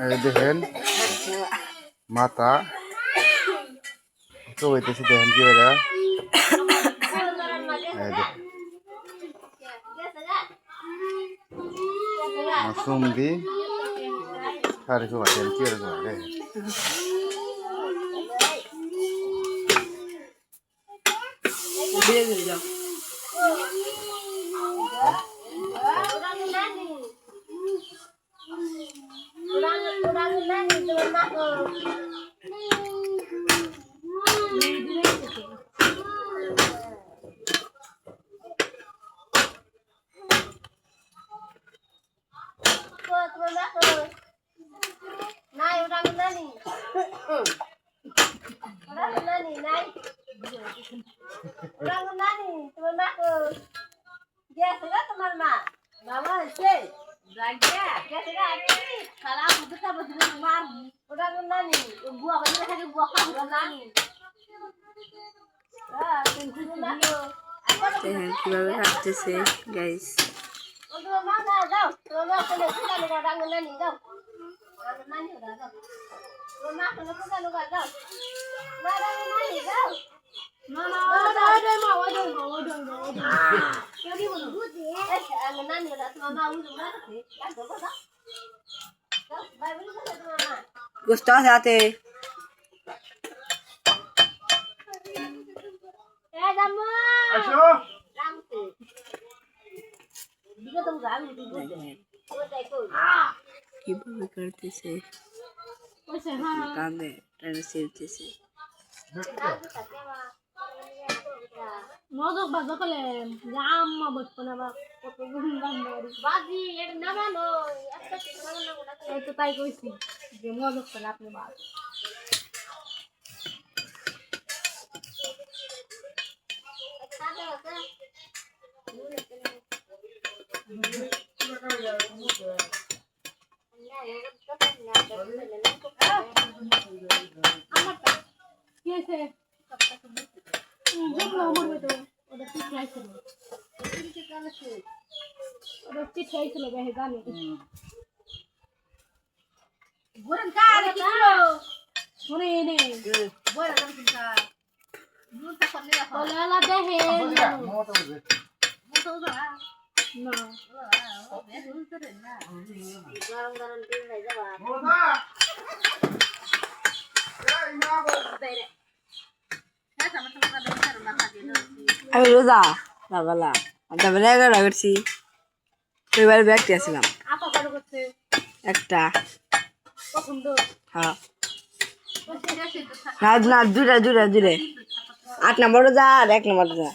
এই দেখেন মাথা তো হইতেছে দেখেন কি এরা মাশরুম দি সারে সবাই দেখেন কি এরা সবাই দেখেন তোমার মা বাবা হচ্ছে খারাপ মার ওটা নানি বুয়া বাড়ি থাকে বুয়া খাবো নানি কিভাবে কাটতেছে গাইস তোমার মা না যাও তোমার মা কোলে কোলে লগা ডাঙ্গ নানি যাও নানি ওটা যাও তোমার মা কোলে কোলে লগা যাও না নানি যাও না না ওই মা ওই কেউ বলো বুঝি নানি ওটা তোমার মা উঠে না আছে যাও যাও বাই বলি তোমার মা গোস্ত আছে হাতে আসো কিভাবে করতেছে কাঁদে টানে ছিড়তেছে মজক বাজো কলে আম্মা বসবো না বা কত বাজি এর নামানো এই তো তাই কইছি যে মজক করে আপনি বাজ আমি রোজা বাবালা তারপরে 11 করছি এবারে ব্যাগটি আসলাম একটা হ্যাঁ না দুটা 8 নম্বর রোজা আর 1 নম্বর রোজা